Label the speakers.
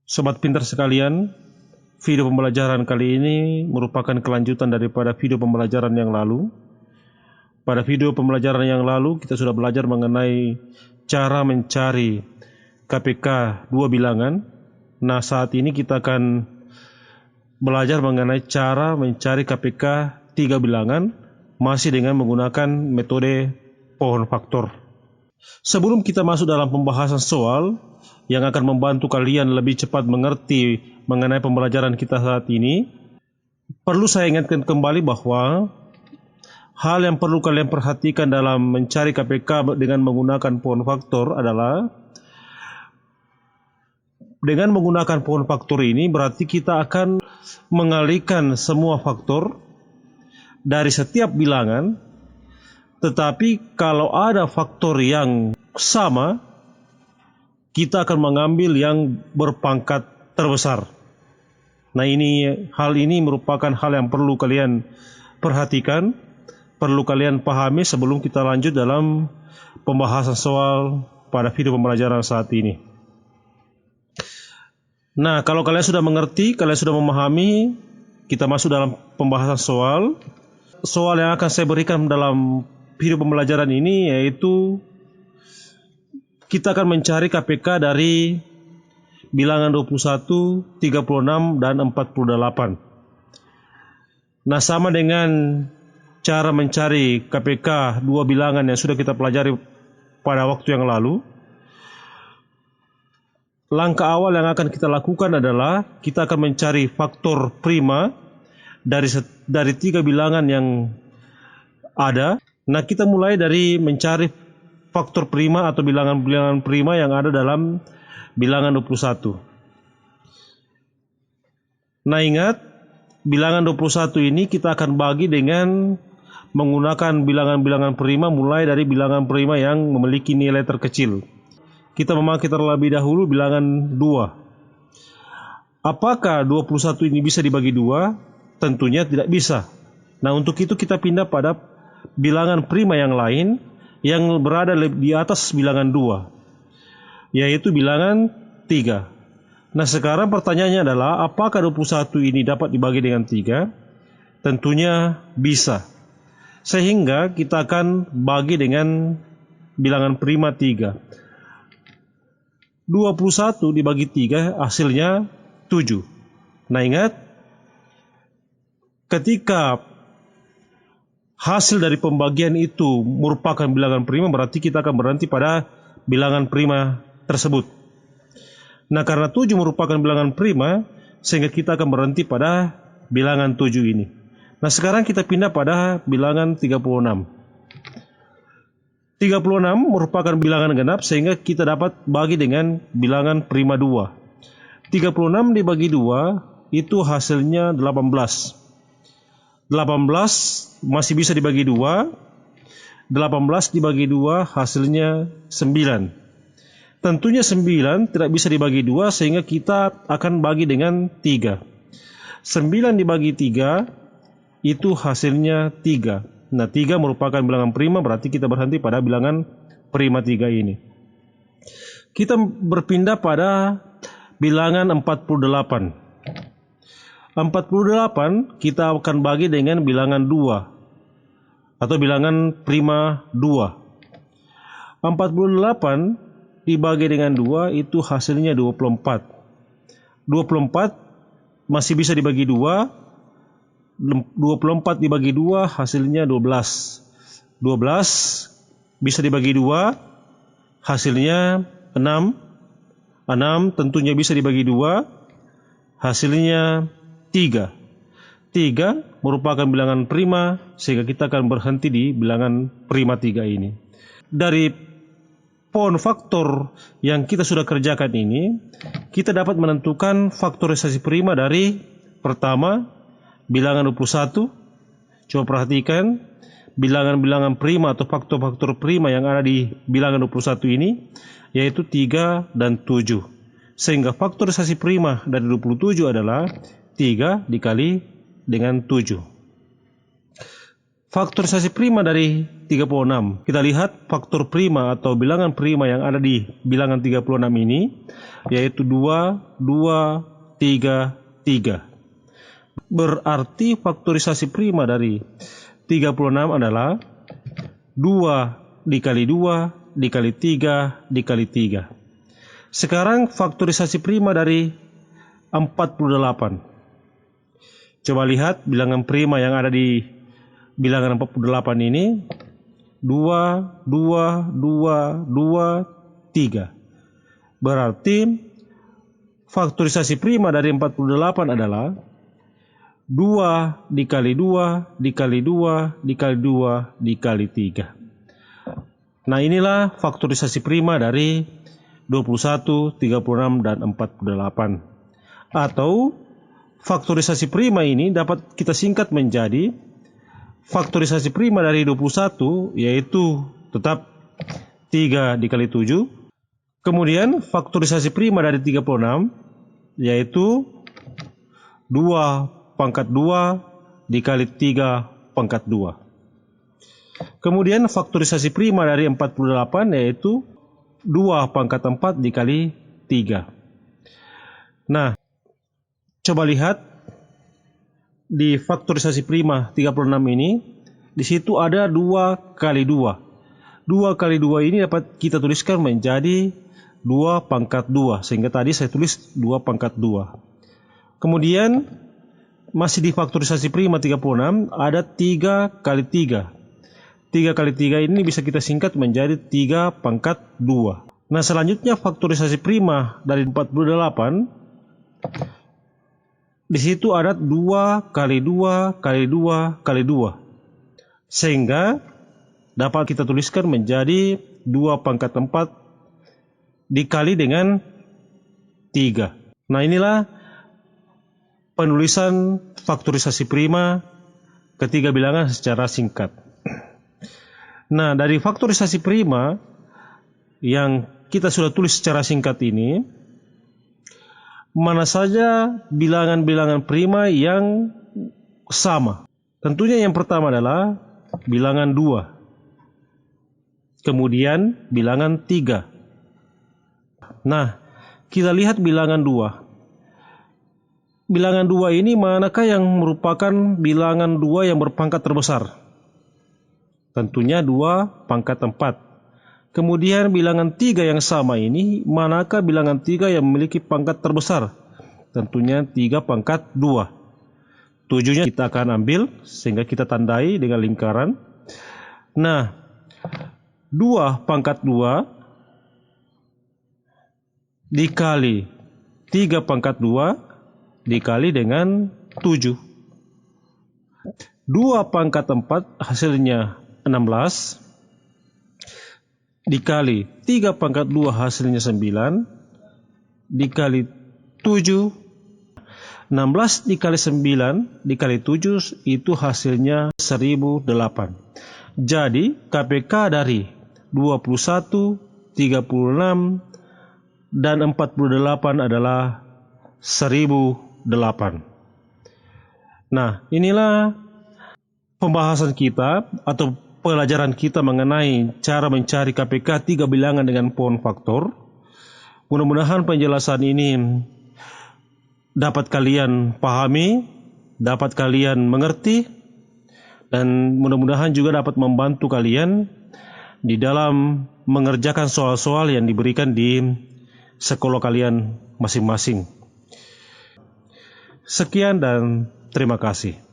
Speaker 1: Sobat pintar sekalian, video pembelajaran kali ini merupakan kelanjutan daripada video pembelajaran yang lalu. Pada video pembelajaran yang lalu, kita sudah belajar mengenai cara mencari KPK dua bilangan. Nah, saat ini kita akan belajar mengenai cara mencari KPK tiga bilangan, masih dengan menggunakan metode pohon faktor. Sebelum kita masuk dalam pembahasan soal yang akan membantu kalian lebih cepat mengerti mengenai pembelajaran kita saat ini, perlu saya ingatkan kembali bahwa hal yang perlu kalian perhatikan dalam mencari KPK dengan menggunakan pohon faktor adalah dengan menggunakan pohon faktor ini berarti kita akan mengalihkan semua faktor dari setiap bilangan. Tetapi kalau ada faktor yang sama, kita akan mengambil yang berpangkat terbesar. Nah, hal ini merupakan hal yang perlu kalian perhatikan, perlu kalian pahami sebelum kita lanjut dalam pembahasan soal pada video pembelajaran saat ini. Nah, kalau kalian sudah mengerti, kalian sudah memahami, kita masuk dalam pembahasan soal. Soal yang akan saya berikan dalam video pembelajaran ini yaitu kita akan mencari KPK dari bilangan 21, 36, dan 48. Nah, sama dengan cara mencari KPK dua bilangan yang sudah kita pelajari pada waktu yang lalu, langkah awal yang akan kita lakukan adalah kita akan mencari faktor prima dari tiga bilangan yang ada. Nah, kita mulai dari mencari faktor prima atau bilangan-bilangan prima yang ada dalam bilangan 21. Nah, ingat, bilangan 21 ini kita akan bagi dengan menggunakan bilangan-bilangan prima mulai dari bilangan prima yang memiliki nilai terkecil. Kita memakai terlebih dahulu bilangan 2. Apakah 21 ini bisa dibagi 2? Tentunya tidak bisa. Nah, untuk itu kita pindah pada bilangan prima yang lain yang berada di atas bilangan 2, yaitu bilangan 3. Nah, sekarang pertanyaannya adalah apakah 21 ini dapat dibagi dengan 3? Tentunya bisa. Sehingga kita akan bagi dengan bilangan prima 3. 21 dibagi 3 hasilnya 7. Nah, ingat, ketika hasil dari pembagian itu merupakan bilangan prima, berarti kita akan berhenti pada bilangan prima tersebut. Nah, karena 7 merupakan bilangan prima, sehingga kita akan berhenti pada bilangan 7 ini. Nah, sekarang kita pindah pada bilangan 36. 36 merupakan bilangan genap, sehingga kita dapat bagi dengan bilangan prima 2. 36 dibagi 2, itu hasilnya 18. 18 masih bisa dibagi 2. 18 dibagi 2 hasilnya 9. Tentunya 9 tidak bisa dibagi 2, sehingga kita akan bagi dengan 3. 9 dibagi 3 itu hasilnya 3. Nah, 3 merupakan bilangan prima, berarti kita berhenti pada bilangan prima 3 ini. Kita berpindah pada bilangan 48. 48 kita akan bagi dengan bilangan 2 atau bilangan prima 2. 48 dibagi dengan 2 itu hasilnya 24. 24 masih bisa dibagi 2. 24 dibagi 2 hasilnya 12. 12 bisa dibagi 2 hasilnya 6. 6 tentunya bisa dibagi 2 hasilnya 3. 3 merupakan bilangan prima, sehingga kita akan berhenti di bilangan prima 3 ini. Dari pohon faktor yang kita sudah kerjakan ini, kita dapat menentukan faktorisasi prima dari pertama, bilangan 21. Coba perhatikan, bilangan-bilangan prima atau faktor-faktor prima yang ada di bilangan 21 ini, yaitu 3 dan 7. Sehingga faktorisasi prima dari 27 adalah 3 dikali dengan 7. faktorisasi prima dari 36. Kita lihat faktor prima atau bilangan prima yang ada di bilangan 36 ini, yaitu 2, 2, 3, 3. Berarti faktorisasi prima dari 36 adalah 2 dikali 2 dikali 3 dikali 3. Sekarang faktorisasi prima dari 48. Coba lihat bilangan prima yang ada di bilangan 48 ini, 2, 2, 2, 2, 3. Berarti faktorisasi prima dari 48 adalah 2 dikali 2 dikali 2 dikali 2 dikali 3. Nah, inilah faktorisasi prima dari 21, 36, dan 48. Atau faktorisasi prima ini dapat kita singkat menjadi faktorisasi prima dari 21, yaitu tetap 3 dikali 7. Kemudian faktorisasi prima dari 36, yaitu 2 pangkat 2 dikali 3 pangkat 2. Kemudian faktorisasi prima dari 48, yaitu 2 pangkat 4 dikali 3. Nah, coba lihat di faktorisasi prima 36 ini, di situ ada 2 kali 2. 2 kali 2 ini dapat kita tuliskan menjadi 2 pangkat 2, sehingga tadi saya tulis 2 pangkat 2. Kemudian masih di faktorisasi prima 36 ada 3 kali 3. 3 kali 3 ini bisa kita singkat menjadi 3 pangkat 2. Nah, selanjutnya faktorisasi prima dari 48, di situ ada 2 kali 2 kali 2 kali 2. Sehingga dapat kita tuliskan menjadi 2 pangkat 4 dikali dengan 3. Nah, inilah penulisan faktorisasi prima ketiga bilangan secara singkat. Nah, dari faktorisasi prima yang kita sudah tulis secara singkat ini, mana saja bilangan-bilangan prima yang sama? Tentunya yang pertama adalah bilangan 2. Kemudian bilangan 3. Nah, kita lihat bilangan 2. Bilangan 2 ini manakah yang merupakan bilangan 2 yang berpangkat terbesar? Tentunya 2 pangkat 4. Kemudian bilangan 3 yang sama ini, manakah bilangan 3 yang memiliki pangkat terbesar? Tentunya 3 pangkat 2. 7-nya kita akan ambil sehingga kita tandai dengan lingkaran. Nah, 2 pangkat 2 dikali 3 pangkat 2 dikali dengan 7. 2 pangkat 4 hasilnya 16. Dikali 3 pangkat 2 hasilnya 9. Dikali 7. 16 dikali 9 dikali 7 itu hasilnya 1008. Jadi KPK dari 21, 36, dan 48 adalah 1008. Nah, inilah pembahasan kita atau pelajaran kita mengenai cara mencari KPK 3 bilangan dengan pohon faktor. Mudah-mudahan penjelasan ini dapat kalian pahami, dapat kalian mengerti, dan mudah-mudahan juga dapat membantu kalian di dalam mengerjakan soal-soal yang diberikan di sekolah kalian masing-masing. Sekian dan terima kasih.